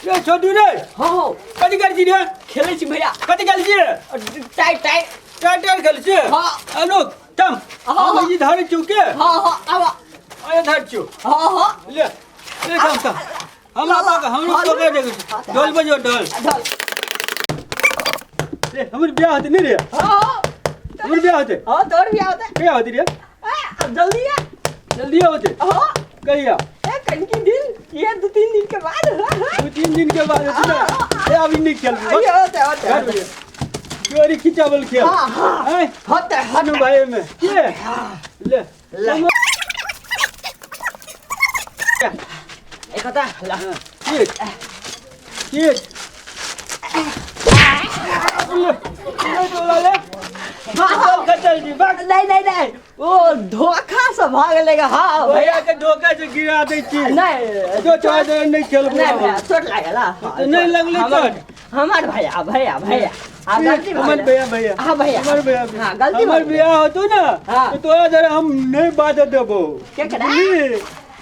ये छोटू रे हो कथी कर छी रे खेलै छी भैया कथी कर छी टाइ टाइ टाटर खेल छी हाँ अनु तम हाँ। हम जी धर चुके हाँ हाँ आवा अरे धर छु हाँ हाँ ले ले तम हम लोग पकड़ देगे ढोल बजो ढोल ढल ले हमर ब्याह होते नहीं रे हाँ हमर ब्याह होते हाँ तोर भी आवत है क्या होती रे अब जल्दी है जल्दी होते हाँ कहिया कनकी दिन ये 2-3 दिन के बाद 2-3 दिन के बाद होती ना ये अभी नहीं खेल ये होते चोरी खिंचावल खेल हाँ हाँ हैं होते अनु भाई में ये ले ले एक होता ला ठीक ठीक ले हाँ चल जी भाग नहीं वो धोखा से भाग लेगा हाँ भैया के धोखा से गिरा दे छी नहीं जो चाहे दे नहीं खेल नहीं भैया चोट लागेला तो नहीं लगले चोट हमार भैया भैया भैया हाँ गलती हमार भैया हाँ भैया हमार भैया हाँ गलती हमार भैया होतो ना हाँ। तो तोरा जरा हम नहीं बात देबो क्या करा बुझली?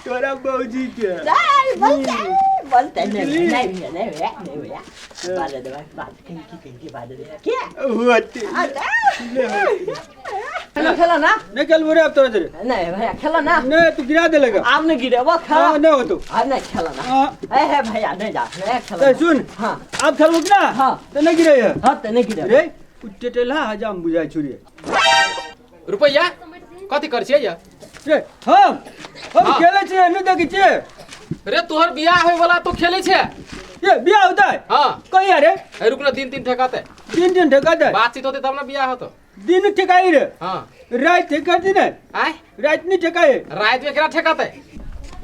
तोरा बौजी के नहीं बोलते नहीं भैया बात दे बात कहीं बात दे क्या होते खेलो ना नहीं खेल बोरे अब तोरा जरे नहीं भैया खेलो ना नहीं तू गिरा दे लगा आप नहीं गिरे वो खेलो हां नहीं होतो नहीं खेलो ना हां है भैया नहीं जा नहीं खेलो तो सुन हाँ अब खेलबो ना हाँ तो नहीं गिरे है हाँ तो नहीं गिरे रे उटेटेला हजाम बुझाय छुरी रुपैया कथी कर छियै रे हम खेले छे नहीं देखै छे रे तोहर बियाह होय वाला तो खेले छे ये बियाह होता है हां कहिया रे ए रुक ना दिन ठेकाते दिन ठेका दे बातचीत होते तब ना बियाह होतो दिन ठेकाई रे हां रात ठेकाती नहीं आय रात नहीं ठेकाए रात में केना ठेकाते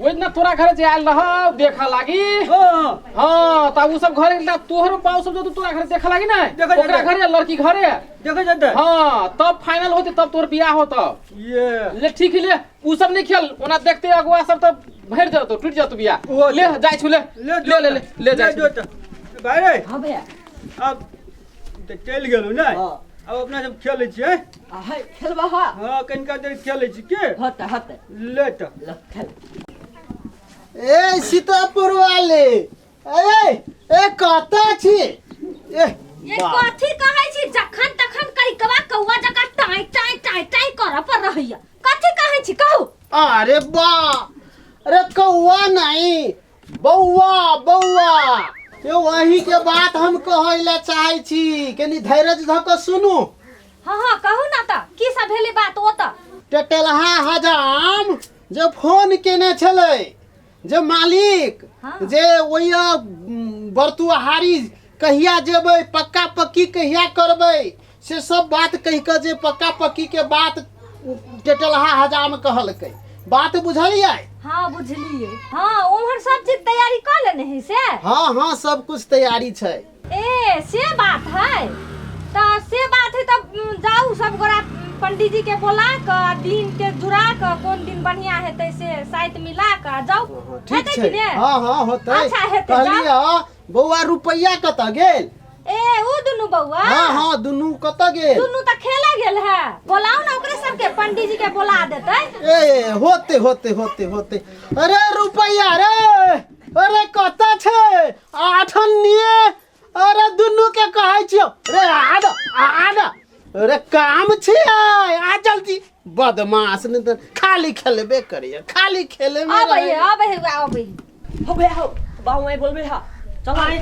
ओइ ना तोरा घरे जे आयल रह देखा लागी हां हां त उ सब घरे ना तोहर पाऊ सब जो तोरा घरे देखा लागी ना देखा ओकरा जाता। घरे लड़की घरे देखो जाता है हां तब फाइनल होते तब तोहर बियाह होतो ये ले ठीक है ले उ सब नहीं खेल ओना देखते अगुआ सब तो भर जातो टूट जातो बियाह वो ले जाय छु ले ले जाय छु। भाई रे हाँ भैया अब तो चल गेलो ना हाँ अब अपना सब खेले छिए है खेलबा हाँ हां कनका देर खेले छी के होते ले तो लो खेल ए सीतापुर वाले ए कता छी ए ये कथी कहै छी जखन तखन कहिकवा कौआ जका टाई कर पर रहैया कथी कहै छी कहू अरे बा अरे कौआ नहीं बौआ ये वही के बात हम कहैला चाहै छी कनी धैर्य धक सुनू हाँ कहू ना त की सब भेले बात ओ त टेटलहा हजाम जे फोन केने छलै जे मालिक हाँ। जे ओया बरतुहारी कहिया जेबै पक्का पक्की कहिया करबै से सब बात कहि के जे पक्का पक्की के बात टेटलहा हजाम कहलकै बात बुझलियै हाँ बुझलिए हाँ उम्हर सब चीज तैयारी कर लेने है से हाँ सब कुछ तैयारी छै ए से बात है त से बात है तब जाऊ सब गोरा पंडित जी के बोला क दिन के जुड़ा क कौन दिन बढ़िया हेतै से साइत मिला क जाऊ ठीक हेतै छै कि ने? हाँ होतै अच्छा हेतै कहलियै बौआ रुपैया कतऽ गेल ए उ दुनु बौआ हाँ दुनू कतऽ गेल दुनु त खेले गेल है बोलाऊ ना ओकरे सबके पंडित जी के बोला देतै ए होते अरे रुपैया रे अरे कतऽ छै आठनिए अरे दुनू के कहै छियौ रे आद अरे काम छै आ जल्दी बदमाश ने त खाली खेलबे करिए खाली खेले में अबे रहे। हो भैया हो बाऊ मैं बोलबे हा चल आई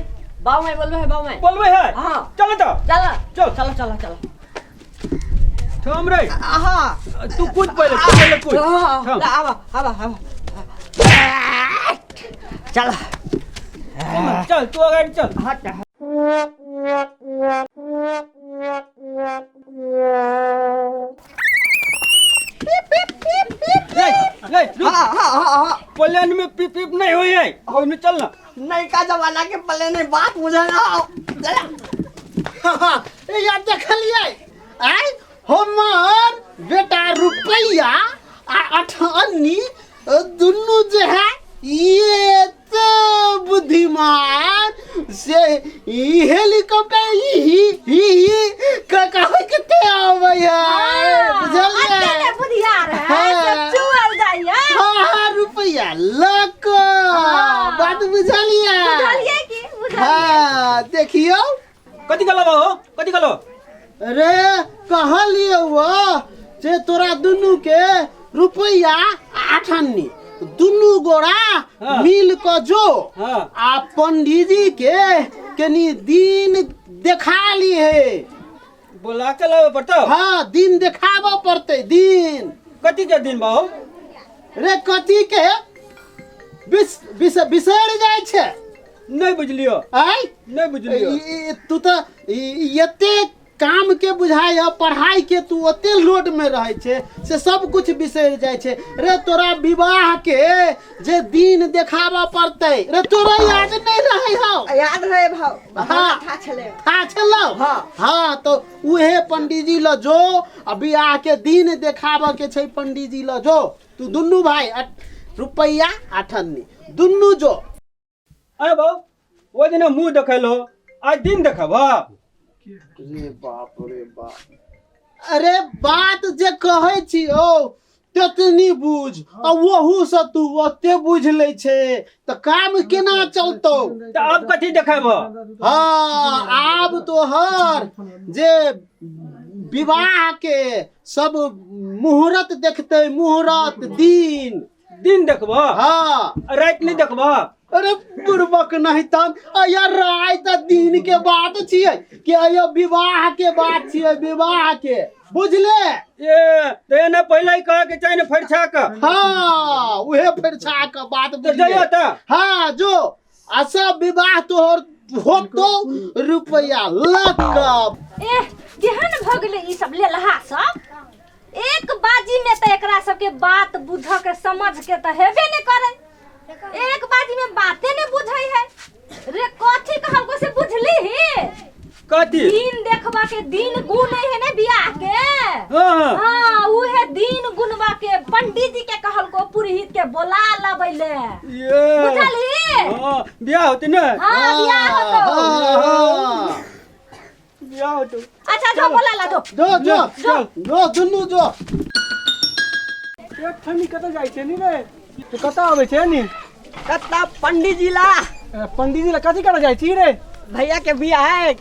बाऊ मैं बोलबे है बाऊ मैं बोलबे है हाँ चलो तो चल थम रे हाँ तू कूद पहले कूद थम आवा चल चल तू आगे चल हट ले रुक प्लेन में पिप पिप नहीं होई है और में चलना नहीं का जमाना के पले नहीं बात मुझे ना ए यार देखलिए आय हमर बेटा रुपैया आ अठन्नी दुनू जे है ये तो बुद्धिमान से ई हेलीकॉप्टर ही कहे के आवे है बुझलिए अकेले बुधियार है हाँ। सब चुअल जाइए हाँ रुपैया लक बात बुझलिए बुझलिए कि देखियो कथी कहलो हो कथी कहलो अरे कहलिए वो जे तोरा दुनू के रुपया 8 अन्नी दुनू गोरा हाँ। मिल क जो हाँ। आ पंडित जी के कनी दिन देखा लिए बोला के लावे पड़तो हाँ दिन देखाबो पड़ते दिन कथी के दिन बाहो रे कथी के बिसर जाय छे नहीं बुझलियो आय नहीं बुझलियो तू तो एते काम के बुझाई है पढ़ाई के तू ओते लोड में रहे छे से सब कुछ बिसर जाय छे रे तोरा विवाह के जे दिन देखाबा पड़ते रे तोरा याद नहीं रहे हो याद रहे भाव हाँ। था छले था छलो हाँ तो उहे पंडित जी ल जो आ बियाह के दिन देखाबा के छै पंडित जी ल जो तू दुन्नू भाई रुपया 8 अन्नी दुन्नू जो अरे बाबू वो दिन मुंह देखलो आज दिन देखबा रे बाप अरे बात जे कहै छी ओ ततनी बुझ आ वहू से तू ओते बुझ ले छे त काम केना चलतो तो अब कथी देखबा हाँ आब तो हर जे विवाह के सब मुहूर्त देखते मुहूर्त दिन दिन देखबा हाँ रात नहीं देखबा अरे बुर्बक नहीं तन अया रात दिन के बात छिए कि अया विवाह के बात छिए विवाह के बुझले ये तो ये ना पहले ही कहा के चाहिए फरछा का हाँ उहे फिर छा का बात तो बुझले जाइए ता हाँ जो ऐसा विवाह तोहर होतो रुपया लकब एह केहन भ गेलै ई सब लेलहा सब एक बाजी में त एकरा सबके बात बुझ के समझ के त हेबे नहीं करे एक बाजी में बातें नहीं बुझाई है रे कथी कहलको से बुझली ही कथी दिन देखबा के दिन गुण है ने बियाह के हाँ हाँ उहे दिन गुनवा के पंडित जी के कहलको पुरोहित के बोला लबैले ये बुझली हाँ बियाह होते ना हाँ बियाह होतो बियाह होते अच्छा जो बोला ला दो जो दुन्नू जो एक ठनी कत जाय छे नी रे तू कत आवे छे नी कत्ता पंडित जी ला पंडित जी ला कथी करे जाय छी रे भैया के बियाह है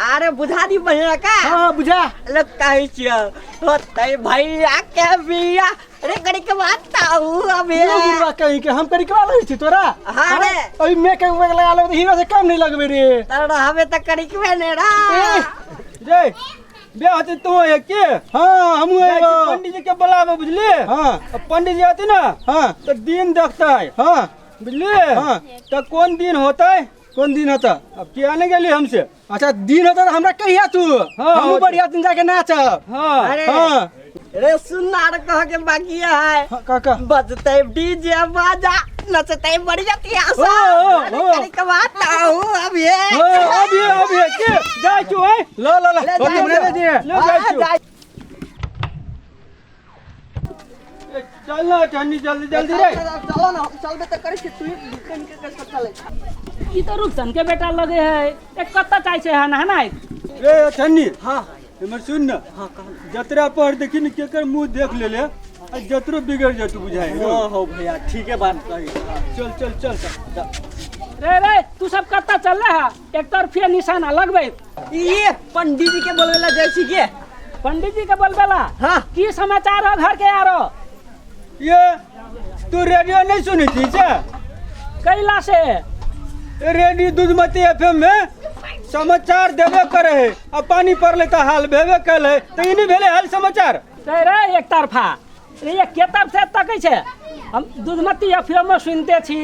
अरे बुझा दी बहिना का हाँ बुझा लोग कहै छियो होतै भैया के बियाह अरे कड़ी के बात ताऊ अबे बुढ़वा कहीं के हम करी करा लई छी तोरा हाँ रे ओइ मेकअप वेग लगा ले हीरो से कम नहीं लगबे रे तोरा हमें त कड़ी के ने रा रे बियाह होते तो है के हाँ हम पंडित जी के बुलावे बुझली हाँ पंडित जी आते ना हाँ तो दिन देखता है हाँ बुझली हाँ तो कौन दिन होता है कौन दिन होता अब क्या नहीं गेली हमसे अच्छा दिन होता तो हमरा कहिया तू हाँ हम बढ़िया दिन जाके नाच हाँ अरे हाँ रे सुनना रे कह के बाकी है काका बजते डीजे बाजा नचते बढ़िया तियासा हाँ, हाँ। कड़ी के बात ताऊ अबे अभी के जाय तू है लो ले जाय चल ना ठंडी जल्दी जल्दी रे चलो ना चलबे त करे तू दुकान के चले ई तो रुकसन के बेटा लगे है एक कत्ता चाय से है ना रे ठंडी हां हमर सुन ना जतरा पर देखी न केकर मुंह देख ले ले आ जतरो बिगड़ जा तू बुझाई हो भैया ठीक है बात कही चल रे तू सब कत्ता चल रहा है एक तरफे निशाना लगबे ये पंडित जी के बोलवेला जैसी के पंडित जी के बोलबेला हां की समाचार हो घर के यारो ये तू रेडियो नहीं सुनी थी क्या कैला से रेडियो दूधमती एफएम में समाचार देवे करे है अब पानी पर लेता हाल भेवे कल है तो इन्हीं भेले हाल समाचार कह रे एक तरफा रे ये के तरफ से तकै छे हम दूधमती एफएम में सुनते छी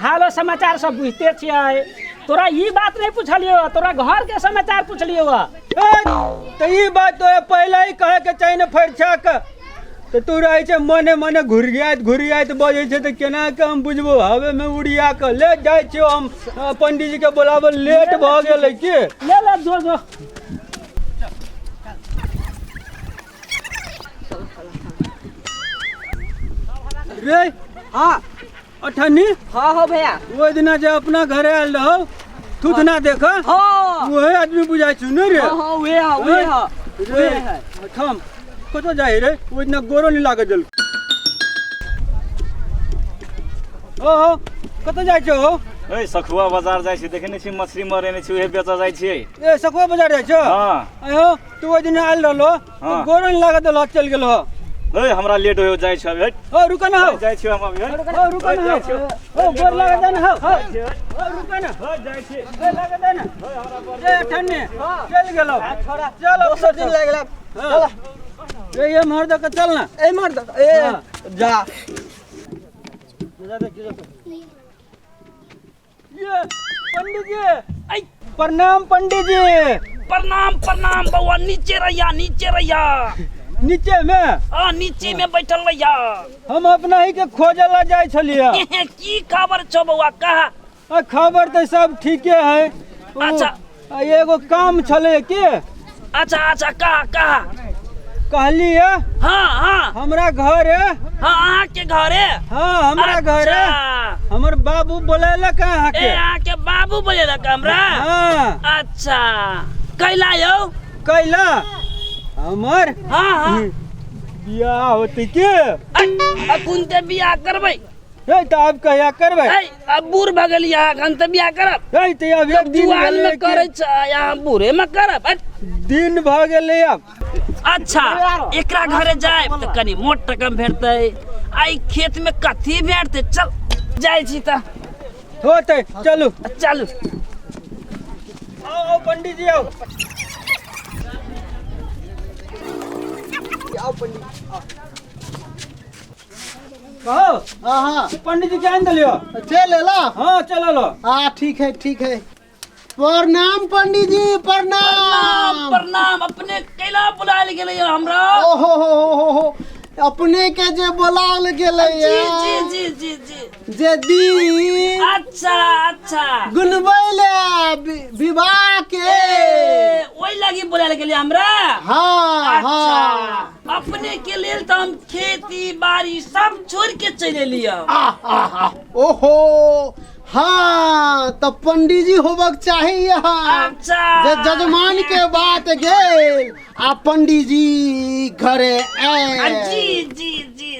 हालो समाचार सब बुझते छियै तोरा ई बात नहीं पूछलियो तोरा घर के समाचार पूछलियो तो ये बात तो पहले ही कहे के चाहिए फरछा के तो तू रहे छे मने मने घुरियात बजे छे तो केना के हम बुझबो हवे में उड़िया के ले जाय छे हम पंडित जी के बुलावे लेट भ गेलै के ले जो रे हां अठनी हां हो भैया वो दिना जे अपना घरे आल रहो थूथ ना देखा हां वो आदमी बुझाय छु न रे हां वे है थम कतो जाय रे वो इतना गोरो नहीं लागे जल ओ कतो जाय छो ए सखुआ बाजार जाइ छी देखने छी मछली मरेने छी उहे बेचा जाइ छी। ए सखुआ बाजार जाइ छ? हां आयो तू ओइ दिन आइल रहलो गोरन लागत ल चल गेलो। ए हमरा लेट हो जाइ छ अभी। ओ रुक न हो जाइ छी हम अभी। ओ रुक न हो ओ गोर लागत न हो ओ रुक न हो जाइ छी। ए लागत न ए ठन्ने चल गेलो छोरा चलो दोसर दिन लागला चल ए मर्द के चल ना ए मर्द ए जा ये पंडित जी आई प्रणाम पंडित जी। प्रणाम प्रणाम बउआ नीचे रहिया नीचे में नीचे में बैठल रहिया। हम अपना ही के खोजला जाय छलिए। की खबर छो बउआ कहा? खबर तो सब ठीके है। अच्छा एगो काम छले की? अच्छा कहा कहलिए हाँ हमरा घर है। हाँ अहाँ के घर है? हाँ हमरा घर है। हमर बाबू बोलेला कहाँ के? अहाँ के बाबू बोलेला हमरा? हाँ अच्छा कैला यो? कैला हमर हाँ बियाह होती के? कुंते बियाह करबै? ए त अब कहिया करबै? अब बूढ़ भ गेलियै अखन त बियाह करब। ए त अब एक दिन जुआन में करे छ या बूढ़े में करब? दिन भ गेलै अब। अच्छा एकरा घरे जाए त कनी मोट टकम भेटतै। आई खेत में कथी भेटतै? चल जाय छी त होतै चलू चलू। आओ पंडित जी आओ। आओ पंडित कहो। हाँ पंडित जी जान दलियो चल ला। हाँ चलो लो। हाँ ठीक है प्रणाम पंडित जी प्रणाम। प्रणाम अपने कैला बुलायल गेलै हमरा? ओहो हो अपने के जे बुलाल गेलै जी जे दी अच्छा गुनबैले विवाह के ओइ लगी बुलायल गेलै हमरा? हाँ अपने के लेल त हम खेती बाड़ी सब छोड़ के चले लिया। ओहो हाँ तो पंडित जी होबक चाहिए यहाँ। अच्छा जे जजमान के बात गेल आ पंडित जी घरे जी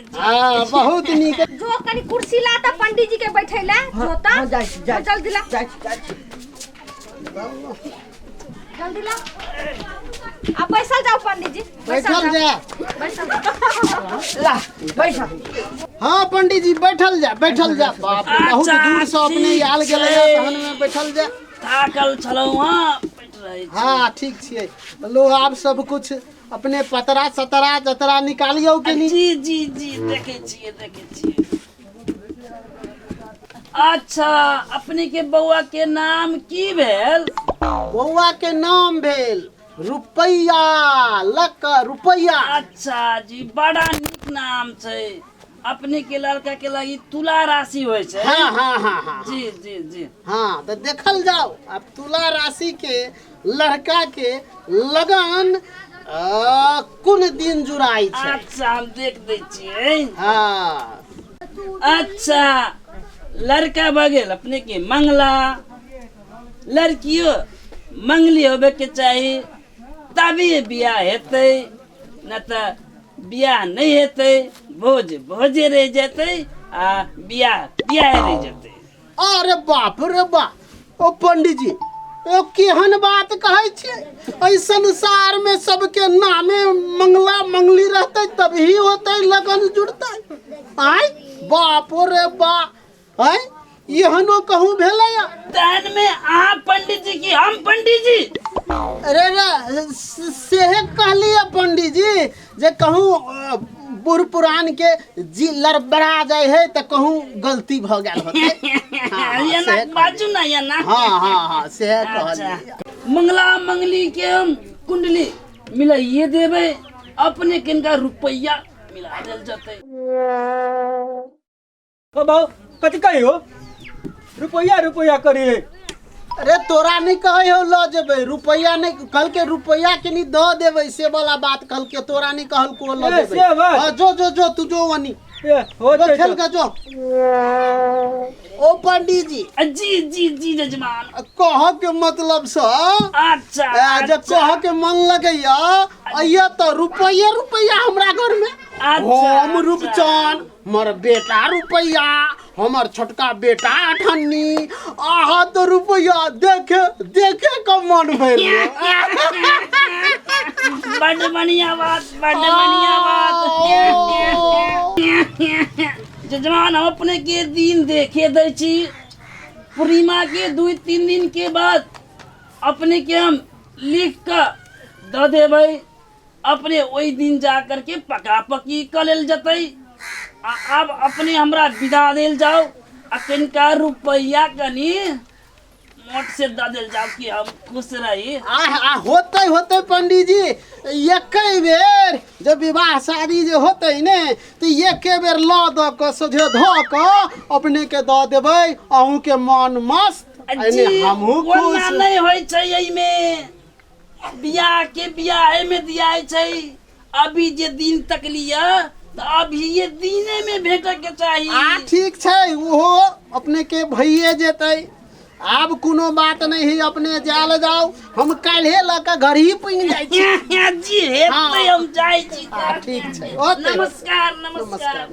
बहुत नीक। जो कनी कुर्सी ला त पंडित जी के बैठैला जो त जल्दी ला जल्दी ला। अब बैठल जाओ पंडित जी बैठल जा। बैठ। हाँ पंडित जी बैठल जा बाप रे बहुत दूर से अपने आयल गेलै तहन में बैठल जा। थाकल छलौ हां बैठ रहे छी। हाँ ठीक छियै लो आप सब कुछ अपने पतरा सतरा जतरा निकालियो के नहीं? जी देखे छियै। अच्छा अपने के बउआ के नाम की भेल? बउआ के नाम भेल रुपैया रुपैया। अच्छा जी बड़ा नीक नाम छै। अपने के लड़का के लगी तुला राशि होय छै। हाँ जी हाँ तो देखल जाओ अब तुला राशि के लड़का के लगन कोन दिन जुड़ाई छै? अच्छा हम देख दै छियै। हाँ अच्छा लड़का बगेल अपने के मंगला, लड़कियों मंगली होबे के चाहिए तभी बियाह हेतै, न त बियाह नहीं हेतै भोजे रह जेतै आ बियाह रह जेतै। अरे बाप रे बाप ओ पंडित जी ओ केहन बात कहै छियै? संसार में सबके नामे मंगला मंगली रहते तभी होते लगन जुड़ते। आय बाप रे बाप आय एहनो कहूँ भेलै? तहन में अहाँ पंडित जी की हम पंडित जी? अरे सेहे कहलिए पंडित जी जे कहूँ बूढ़ पुरान के जी लड़बड़ा जाए है तो कहूँ गलती भ गेल होते। बाजू ना या ना। हाँ सेहे कहलिए। मंगला मंगली के हम कुंडली मिलाइए देवे, अपने किनका रुपया मिला देल जते। ओ बाबू कथी कही हो? रुपया करी। अरे तोरा नहीं कहे हो लो जेबे रुपया नहीं कल के रुपया के नहीं दो देवे से वाला बात कल के तोरा नहीं कहल को लो देवे। हाँ, जो तू जो वनी हो जो खेल का जो। ओ पंडित जी जी जजमान कह के मतलब से अच्छा जब कह के मन लगैया अइया तो रुपया हमरा घर में। हम रूपचंद मोर बेटा रुपया हमर छोटका बेटा अठन्नी आहा तो रुपया देखे देखे का मन भर बड़ बढ़िया बात, बड़ बढ़िया बात। जजमान हम अपने के दिन देखे दै छी, पूर्णिमा के 2-3 दिन के बाद अपने के हम लिख कर द देबै। अपने वही दिन जा करके पका पकी कर लेल जतै। अब अपने हमरा विदा देल जाओ, आ कनिका रुपया कनी मोट से द देल जाओ कि हम खुश रही। होते होते पंडित जी एक बेर जब विवाह शादी जे होते ने तो एक बेर ला द के सोझे ध के अपने के द देबै, अहूँ के मन मस्त हमहूँ खुश। नहीं होय छै एहि में बियाह के बियाह में दियाय छै। अभी जे दिन तक लिया तो अभी ये दिने में भेटे के चाहिए। ठीक छै, ओहो अपने के भइए जेतै। आब कोनो बात नहीं है, अपने जाल जाओ, हम काल्हे ल के घर ही पुइन जाय छी। जी हेतै, हम जाय छी। ठीक छै, नमस्कार नमस्कार।